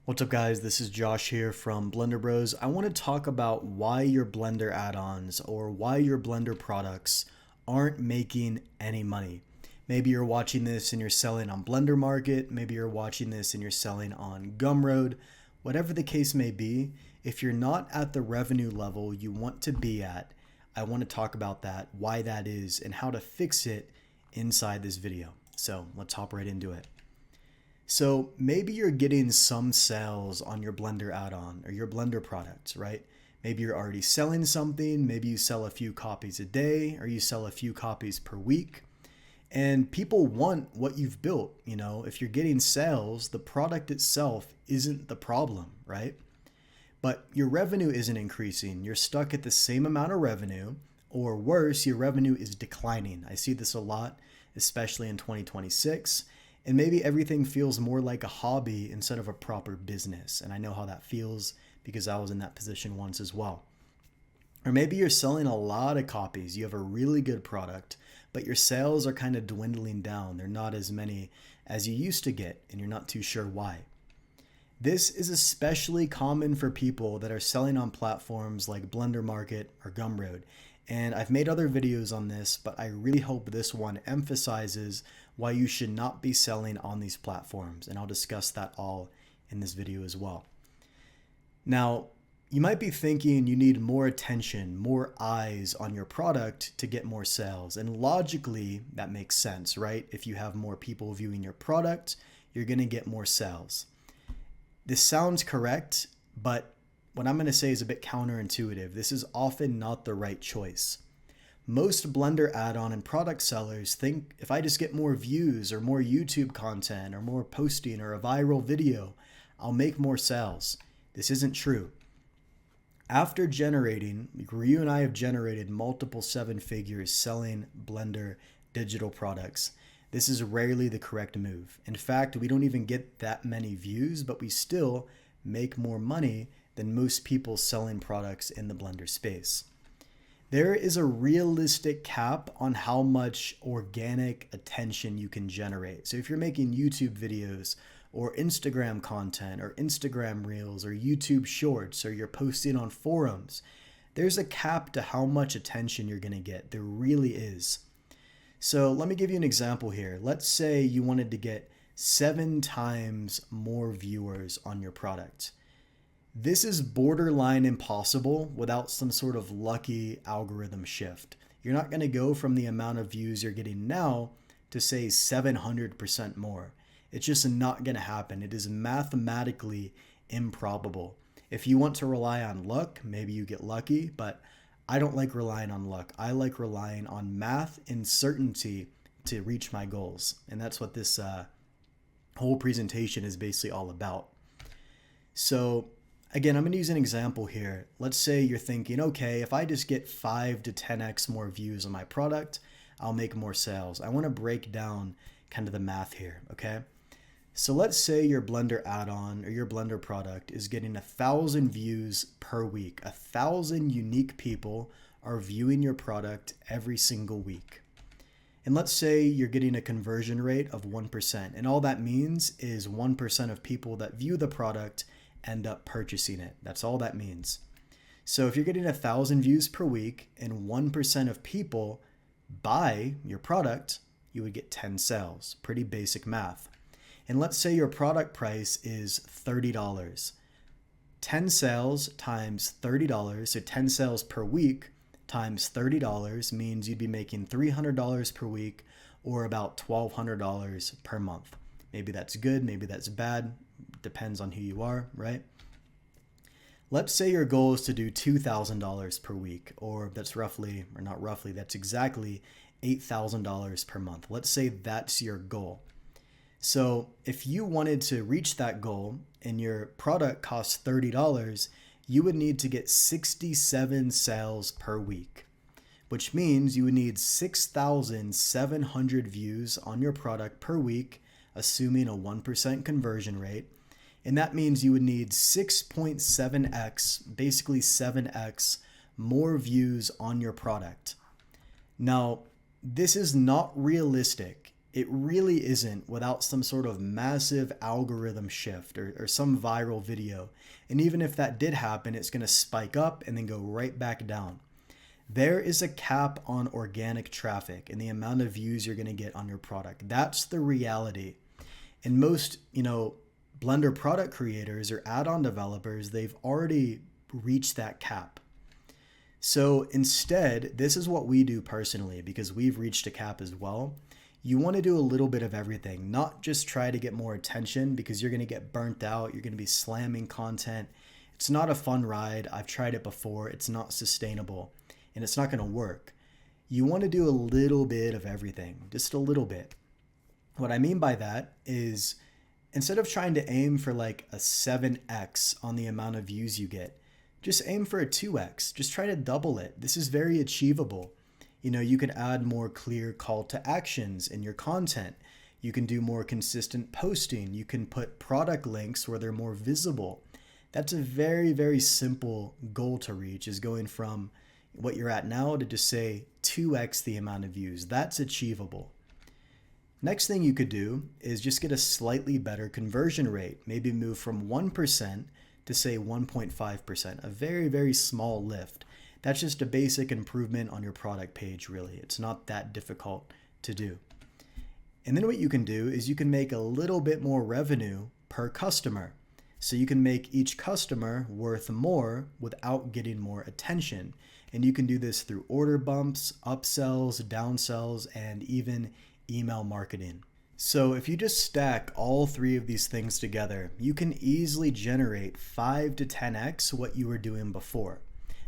What's up guys, this is Josh here from Blender Bros. I want to talk about why your Blender add-ons or why your Blender products aren't making any money. Maybe you're watching this and you're selling on Blender Market, maybe you're watching this and you're selling on Gumroad. Whatever the case may be, if you're not at the revenue level you want to be at, I want to talk about that, why that is, and how to fix it inside this video. So let's hop right into it. So maybe you're getting some sales on your Blender add-on or your Blender products, right? Maybe you're already selling something, maybe you sell a few copies a day or you sell a few copies per week. And people want what you've built, if you're getting sales, the product itself isn't the problem, right? But your revenue isn't increasing. You're stuck at the same amount of revenue, or worse, your revenue is declining. I see this a lot, especially in 2026. And maybe everything feels more like a hobby instead of a proper business. And I know how that feels because I was in that position once as well. Or maybe you're selling a lot of copies. You have a really good product, but your sales are kind of dwindling down. They're not as many as you used to get, and you're not too sure why. This is especially common for people that are selling on platforms like Blender Market or Gumroad. And I've made other videos on this, but I really hope this one emphasizes why you should not be selling on these platforms. And I'll discuss that all in this video as well. Now, you might be thinking you need more attention, more eyes on your product to get more sales. And logically, that makes sense, right? If you have more people viewing your product, you're going to get more sales. This sounds correct, but what I'm going to say is a bit counterintuitive. This is often not the right choice. Most Blender add-on and product sellers think if I just get more views or more YouTube content or more posting or a viral video, I'll make more sales. This isn't true. After generating, you and I have generated multiple seven figures selling Blender digital products. This is rarely the correct move. In fact, we don't even get that many views, but we still make more money than most people selling products in the Blender space. There is a realistic cap on how much organic attention you can generate. So if you're making YouTube videos or Instagram content or Instagram Reels or YouTube Shorts or you're posting on forums, there's a cap to how much attention you're going to get. There really is. So let me give you an example here. Let's say you wanted to get 7 times more viewers on your product. This is borderline impossible without some sort of lucky algorithm shift. You're not going to go from the amount of views you're getting now to say 700% more. It's just not going to happen. It is mathematically improbable. If you want to rely on luck, maybe you get lucky, but I don't like relying on luck. I like relying on math and certainty to reach my goals. And that's what this whole presentation is basically all about. So again, I'm going to use an example here. Let's say you're thinking, okay, if I just get 5 to 10x more views on my product, I'll make more sales. I want to break down kind of the math here, okay? So let's say your Blender add-on or your Blender product is getting 1,000 views per week. 1,000 unique people are viewing your product every single week. And let's say you're getting a conversion rate of 1%. And all that means is 1% of people that view the product end up purchasing it. That's all that means. So if you're getting 1,000 views per week and 1% of people buy your product, you would get 10 sales. Pretty basic math. And let's say your product price is $30. 10 sales times $30, so 10 sales per week times $30 means you'd be making $300 per week or about $1,200 per month. Maybe that's good, maybe that's bad, depends on who you are, right? Let's say your goal is to do $2,000 per week, or that's roughly, or not roughly, that's exactly $8,000 per month. Let's say that's your goal. So if you wanted to reach that goal and your product costs $30, you would need to get 67 sales per week, which means you would need 6,700 views on your product per week, assuming a 1% conversion rate. And that means you would need 6.7x, basically 7x more views on your product. Now, this is not realistic. It really isn't without some sort of massive algorithm shift or some viral video. And even if that did happen, it's going to spike up and then go right back down. There is a cap on organic traffic and the amount of views you're going to get on your product. That's the reality. And most, Blender product creators or add-on developers, they've already reached that cap. So instead, this is what we do personally because we've reached a cap as well. You want to do a little bit of everything, not just try to get more attention because you're going to get burnt out. You're going to be slamming content. It's not a fun ride. I've tried it before. It's not sustainable and it's not going to work. You want to do a little bit of everything, just a little bit. What I mean by that is instead of trying to aim for like a 7x on the amount of views you get, just aim for a 2x. Just try to double it. This is very achievable. You can add more clear call to actions in your content. You can do more consistent posting. You can put product links where they're more visible. That's a very, very simple goal to reach, is going from what you're at now to just say 2x the amount of views. That's achievable. Next thing you could do is just get a slightly better conversion rate. Maybe move from 1% to say 1.5%, a very, very small lift. That's just a basic improvement on your product page, really. It's not that difficult to do. And then what you can do is you can make a little bit more revenue per customer. So you can make each customer worth more without getting more attention. And you can do this through order bumps, upsells, downsells, and even email marketing. So if you just stack all three of these things together, you can easily generate 5 to 10x what you were doing before.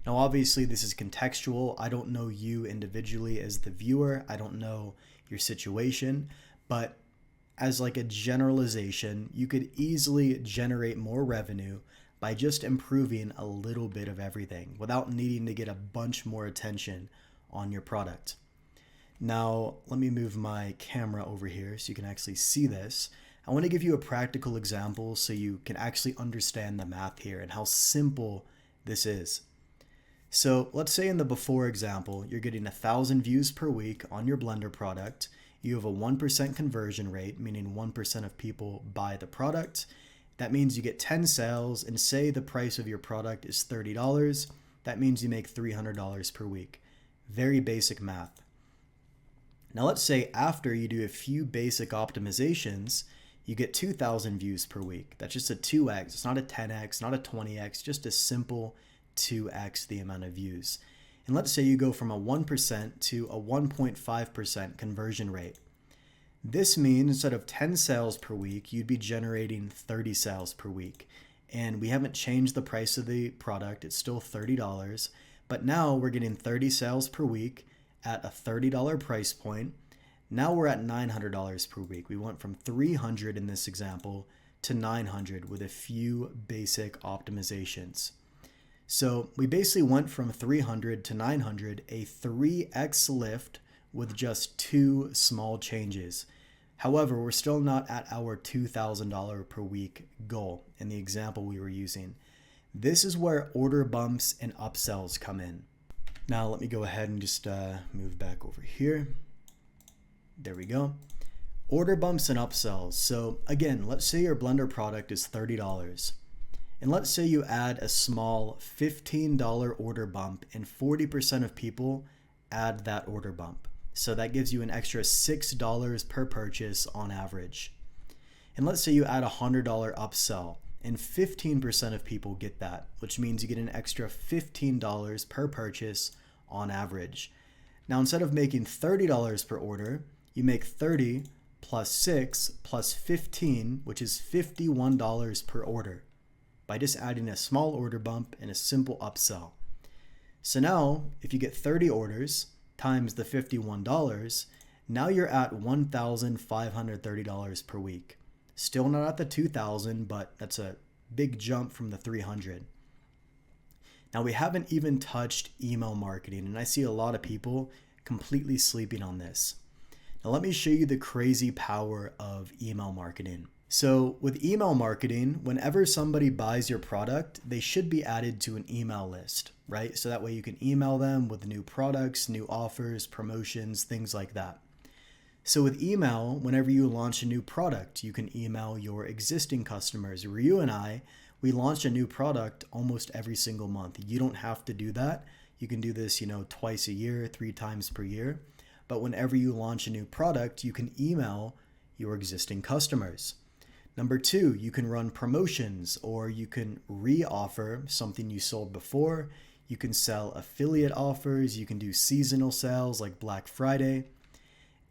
Now, obviously, this is contextual. I don't know you individually as the viewer. I don't know your situation, but as like a generalization, you could easily generate more revenue by just improving a little bit of everything without needing to get a bunch more attention on your product. Now, let me move my camera over here so you can actually see this. I want to give you a practical example so you can actually understand the math here and how simple this is. So let's say in the before example, you're getting 1,000 views per week on your Blender product. You have a 1% conversion rate, meaning 1% of people buy the product. That means you get 10 sales, and say the price of your product is $30. That means you make $300 per week. Very basic math. Now let's say after you do a few basic optimizations, you get 2,000 views per week. That's just a 2x. It's not a 10x, not a 20x, just a simple 2x the amount of views. And let's say you go from a 1% to a 1.5% conversion rate. This means instead of 10 sales per week, you'd be generating 30 sales per week. And we haven't changed the price of the product. It's still $30. But now we're getting 30 sales per week at a $30 price point. Now we're at $900 per week. We went from $300 in this example to $900 with a few basic optimizations. So we basically went from $300 to $900, a 3x lift with just 2 small changes. However, we're still not at our $2,000 per week goal in the example we were using. This is where order bumps and upsells come in. Now let me go ahead and just move back over here. There we go. Order bumps and upsells. So again, let's say your Blender product is $30. And let's say you add a small $15 order bump and 40% of people add that order bump. So that gives you an extra $6 per purchase on average. And let's say you add a $100 upsell and 15% of people get that, which means you get an extra $15 per purchase on average. Now, instead of making $30 per order, you make 30 plus 6 plus 15, which is $51 per order, by just adding a small order bump and a simple upsell. So now, if you get 30 orders times the $51, now you're at $1,530 per week. Still not at the $2,000, but that's a big jump from the $300. Now we haven't even touched email marketing, and I see a lot of people completely sleeping on this. Now let me show you the crazy power of email marketing. So with email marketing, whenever somebody buys your product, they should be added to an email list, right? So that way you can email them with new products, new offers, promotions, things like that. So with email, whenever you launch a new product, you can email your existing customers. Ryu and I, we launch a new product almost every single month. You don't have to do that. You can do this, twice a year, 3 times per year. But whenever you launch a new product, you can email your existing customers. Number 2, you can run promotions, or you can re-offer something you sold before. You can sell affiliate offers. You can do seasonal sales like Black Friday.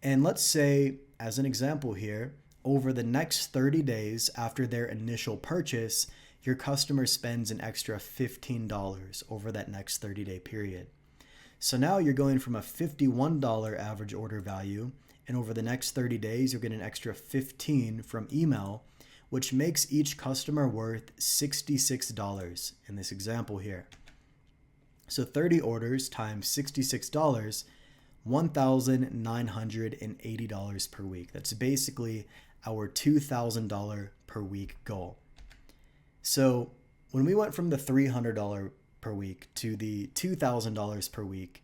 And let's say, as an example here, over the next 30 days after their initial purchase, your customer spends an extra $15 over that next 30-day period. So now you're going from a $51 average order value, and over the next 30 days, you'll get an extra $15 from email, which makes each customer worth $66 in this example here. So 30 orders times $66, $1,980 per week. That's basically our $2,000 per week goal. So when we went from the $300 per week to the $2,000 per week,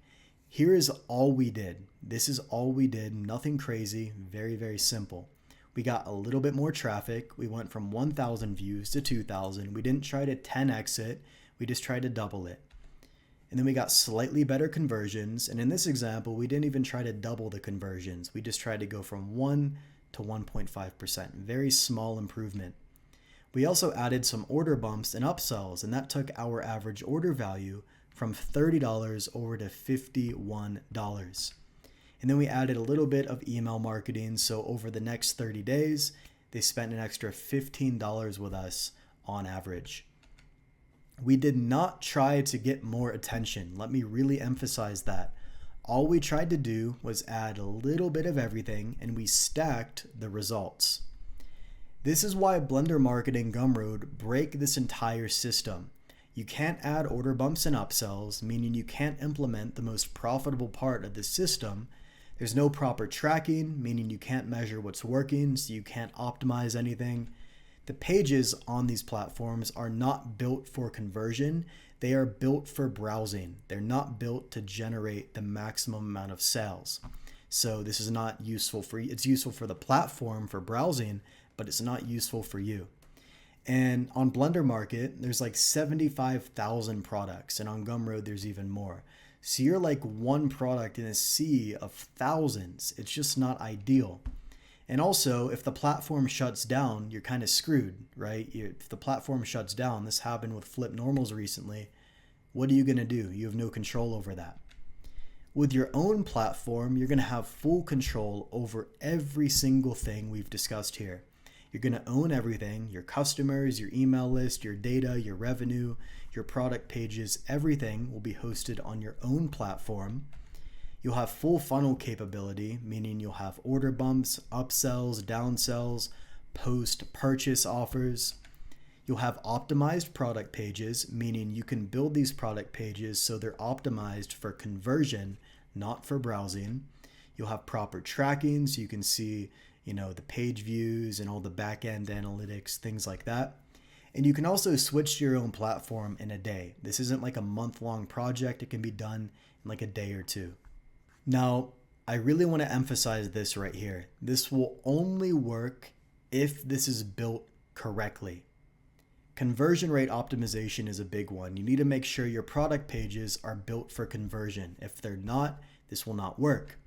here is all we did. This is all we did, nothing crazy, very, very simple. We got a little bit more traffic. We went from 1,000 views to 2,000. We didn't try to 10x it, we just tried to double it. And then we got slightly better conversions. And in this example, we didn't even try to double the conversions. We just tried to go from 1 to 1.5%. Very small improvement. We also added some order bumps and upsells, and that took our average order value from $30 over to $51. And then we added a little bit of email marketing. So over the next 30 days, they spent an extra $15 with us on average. We did not try to get more attention. Let me really emphasize that. All we tried to do was add a little bit of everything, and we stacked the results. This is why Blender Marketing Gumroad break this entire system. You can't add order bumps and upsells, meaning you can't implement the most profitable part of the system. There's no proper tracking, meaning you can't measure what's working, so you can't optimize anything. The pages on these platforms are not built for conversion. They are built for browsing. They're not built to generate the maximum amount of sales. So this is not useful for you. It's useful for the platform for browsing, but it's not useful for you. And on Blender Market, there's like 75,000 products, and on Gumroad, there's even more. So you're like one product in a sea of thousands. It's just not ideal. And also, if the platform shuts down, you're kind of screwed, right? If the platform shuts down, this happened with Flip Normals recently, what are you going to do? You have no control over that. With your own platform, you're going to have full control over every single thing we've discussed here. You're going to own everything, your customers, your email list, your data, your revenue, your product pages, everything will be hosted on your own platform. You'll have full funnel capability, meaning you'll have order bumps, upsells, downsells, post-purchase offers. You'll have optimized product pages, meaning you can build these product pages so they're optimized for conversion, not for browsing. You'll have proper tracking so you can see, the page views and all the back-end analytics, things like that. And you can also switch to your own platform in a day. This isn't like a month-long project. It can be done in like a day or two. Now, I really want to emphasize this right here. This will only work if this is built correctly. Conversion rate optimization is a big one. You need to make sure your product pages are built for conversion. If they're not, this will not work.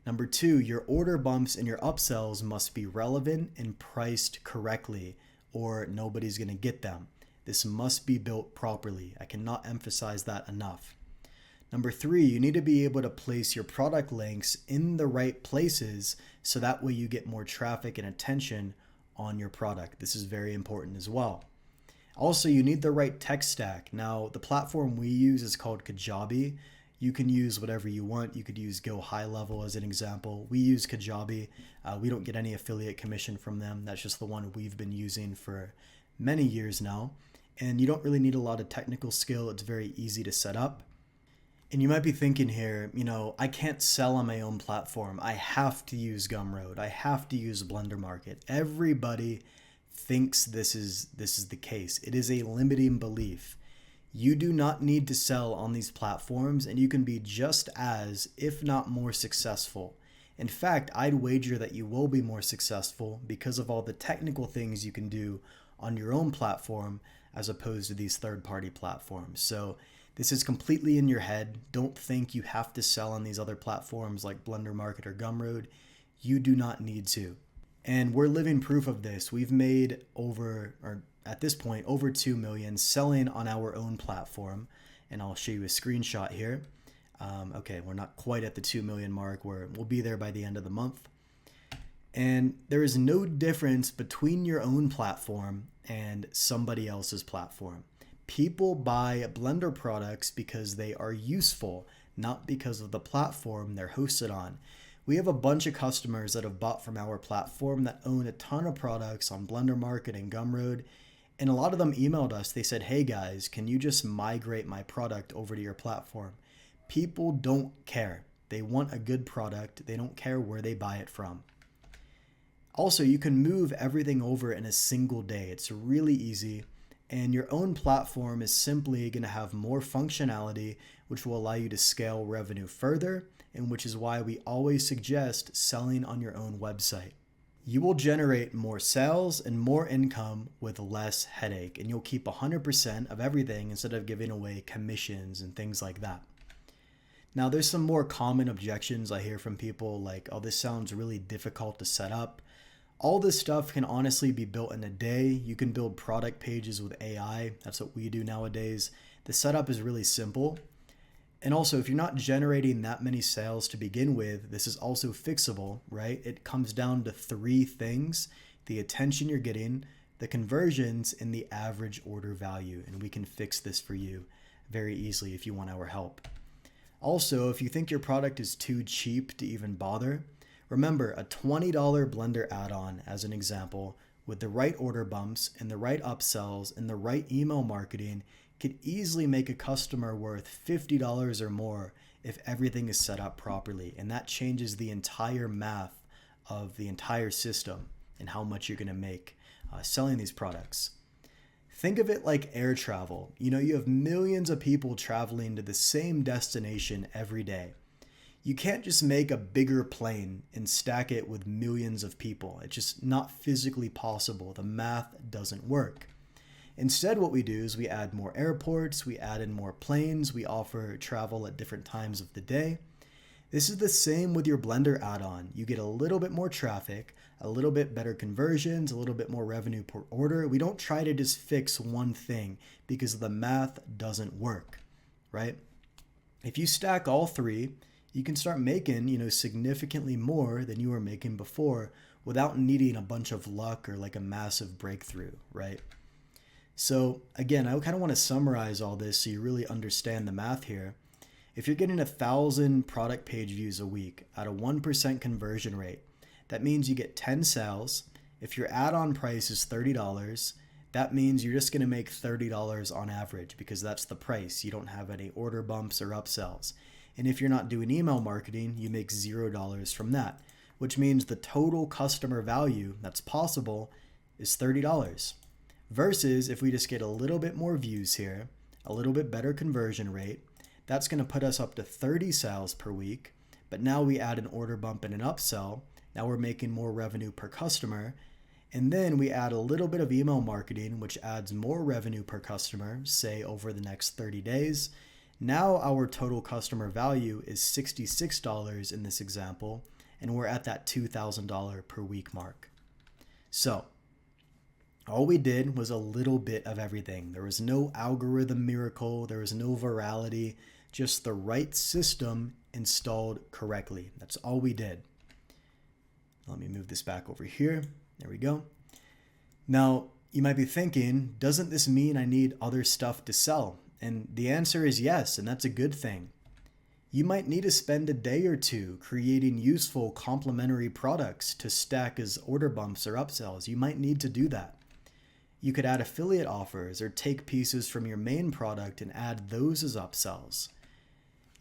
Number 2, your order bumps and your upsells must be relevant and priced correctly, or nobody's going to get them. This must be built properly. I cannot emphasize that enough. Number 3, you need to be able to place your product links in the right places so that way you get more traffic and attention on your product. This is very important as well. Also, you need the right tech stack. Now, the platform we use is called Kajabi. You can use whatever you want. You could use Go High Level as an example. We use Kajabi. We don't get any affiliate commission from them. That's just the one we've been using for many years now. And you don't really need a lot of technical skill. It's very easy to set up. And you might be thinking here, I can't sell on my own platform. I have to use Gumroad. I have to use Blender Market. Everybody thinks this is the case. It is a limiting belief. You do not need to sell on these platforms, and you can be just as, if not more successful. In fact, I'd wager that you will be more successful because of all the technical things you can do on your own platform as opposed to these third-party platforms. So this is completely in your head. Don't think you have to sell on these other platforms like Blender Market or Gumroad. You do not need to. And we're living proof of this. We've made at this point, over 2 million selling on our own platform. And I'll show you a screenshot here. Okay, we're not quite at the 2 million mark. We'll be there by the end of the month. And there is no difference between your own platform and somebody else's platform. People buy Blender products because they are useful, not because of the platform they're hosted on. We have a bunch of customers that have bought from our platform that own a ton of products on Blender Market and Gumroad. And a lot of them emailed us. They said, hey guys, can you just migrate my product over to your platform? People don't care. They want a good product. They don't care where they buy it from. Also, you can move everything over in a single day. It's really easy. And your own platform is simply going to have more functionality, which will allow you to scale revenue further, and which is why we always suggest selling on your own website. You will generate more sales and more income with less headache, and you'll keep 100% of everything instead of giving away commissions and things like that. Now, there's some more common objections I hear from people like, oh, this sounds really difficult to set up. All this stuff can honestly be built in a day. You can build product pages with AI. That's what we do nowadays. The setup is really simple. And also, if you're not generating that many sales to begin with, this is also fixable, right? It comes down to 3 things: the attention you're getting, the conversions, and the average order value. And we can fix this for you very easily if you want our help. Also, if you think your product is too cheap to even bother, remember a $20 Blender add-on, as an example, with the right order bumps and the right upsells and the right email marketing could easily make a customer worth $50 or more if everything is set up properly. And that changes the entire math of the entire system and how much you're going to make selling these products. Think of it like air travel. You have millions of people traveling to the same destination every day. You can't just make a bigger plane and stack it with millions of people. It's just not physically possible. The math doesn't work. Instead, what we do is we add more airports, we add in more planes, we offer travel at different times of the day. This is the same with your Blender add-on. You get a little bit more traffic, a little bit better conversions, a little bit more revenue per order. We don't try to just fix one thing because the math doesn't work, right? If you stack all 3, you can start making, significantly more than you were making before without needing a bunch of luck or like a massive breakthrough, right? So again, I kind of want to summarize all this so you really understand the math here. If you're getting 1,000 product page views a week at a 1% conversion rate, that means you get 10 sales. If your add-on price is $30, that means you're just going to make $30 on average because that's the price. You don't have any order bumps or upsells. And if you're not doing email marketing, you make $0 from that, which means the total customer value that's possible is $30. Versus if we just get a little bit more views here, a little bit better conversion rate, that's going to put us up to 30 sales per week. But now we add an order bump and an upsell. Now we're making more revenue per customer. And then we add a little bit of email marketing, which adds more revenue per customer, say over the next 30 days. Now our total customer value is $66 in this example, and we're at that $2,000 per week mark. So all we did was a little bit of everything. There was no algorithm miracle. There was no virality, just the right system installed correctly. That's all we did. Let me move this back over here. There we go. Now, you might be thinking, doesn't this mean I need other stuff to sell? And the answer is yes, and that's a good thing. You might need to spend a day or two creating useful complementary products to stack as order bumps or upsells. You might need to do that. You could add affiliate offers or take pieces from your main product and add those as upsells.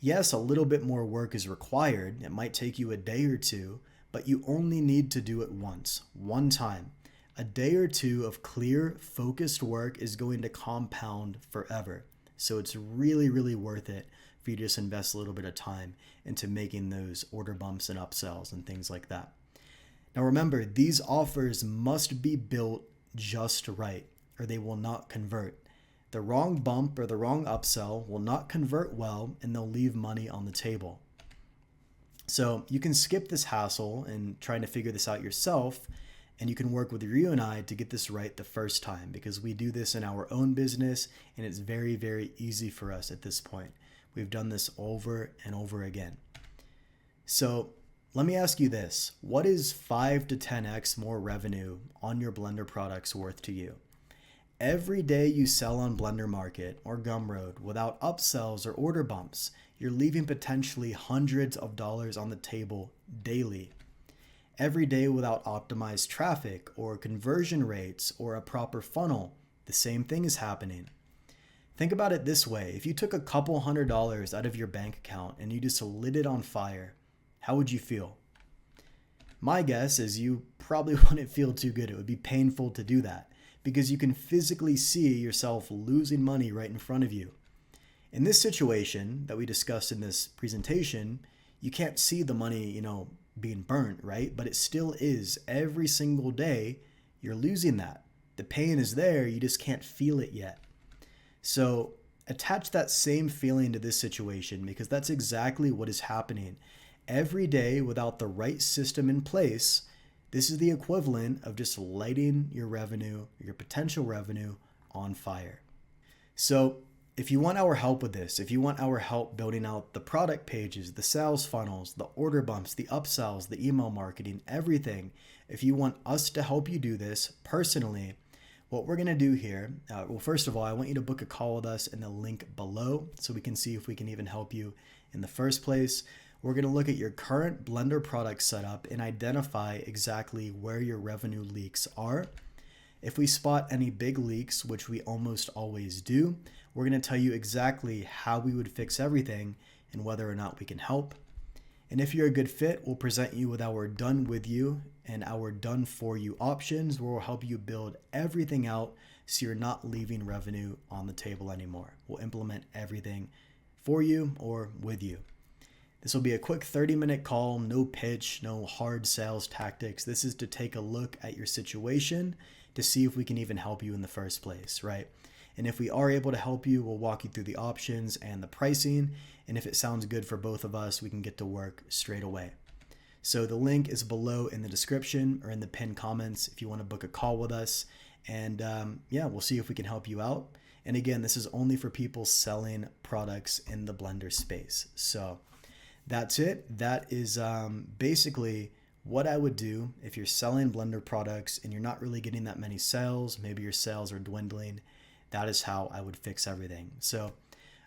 Yes, a little bit more work is required. It might take you a day or two, but you only need to do it once, one time. A day or two of clear, focused work is going to compound forever. So it's really, really worth it for you to just invest a little bit of time into making those order bumps and upsells and things like that. Now remember, these offers must be built just right, or they will not convert. The wrong bump or the wrong upsell will not convert well, and they'll leave money on the table. So you can skip this hassle and trying to figure this out yourself, and you can work with you and I to get this right the first time, because we do this in our own business and it's very, very easy for us at this point. We've done this over and over again. So let me ask you this. What is 5 to 10x more revenue on your Blender products worth to you? Every day you sell on Blender Market or Gumroad without upsells or order bumps, you're leaving potentially hundreds of dollars on the table daily. Every day without optimized traffic or conversion rates or a proper funnel, the same thing is happening. Think about it this way. If you took a couple $100s out of your bank account and you just lit it on fire, how would you feel? My guess is you probably wouldn't feel too good. It would be painful to do that because you can physically see yourself losing money right in front of you. In this situation that we discussed in this presentation, you can't see the money, being burnt, right? But it still is. Every single day, you're losing that. The pain is there, you just can't feel it yet. So attach that same feeling to this situation, because that's exactly what is happening. Every day without the right system in place, this is the equivalent of just lighting your revenue, your potential revenue, on fire. So if you want our help with this, if you want our help building out the product pages, the sales funnels, the order bumps, the upsells, the email marketing, everything, if you want us to help you do this personally, what we're going to do here, well, first of all, I want you to book a call with us in the link below so we can see if we can even help you in the first place. We're going to look at your current Blender product setup and identify exactly where your revenue leaks are. If we spot any big leaks, which we almost always do, we're going to tell you exactly how we would fix everything and whether or not we can help. And if you're a good fit, we'll present you with our done with you and our done for you options, where we'll help you build everything out so you're not leaving revenue on the table anymore. We'll implement everything for you or with you. This will be a quick 30-minute call, no pitch, no hard sales tactics. This is to take a look at your situation to see if we can even help you in the first place, right? And if we are able to help you, we'll walk you through the options and the pricing. And if it sounds good for both of us, we can get to work straight away. So the link is below in the description or in the pinned comments if you want to book a call with us. And we'll see if we can help you out. And again, this is only for people selling products in the Blender space. So that's it. That is basically what I would do if you're selling Blender products and you're not really getting that many sales. Maybe your sales are dwindling. That is how I would fix everything. So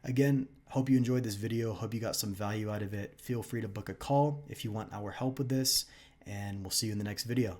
again, hope you enjoyed this video. Hope you got some value out of it. Feel free to book a call if you want our help with this, and we'll see you in the next video.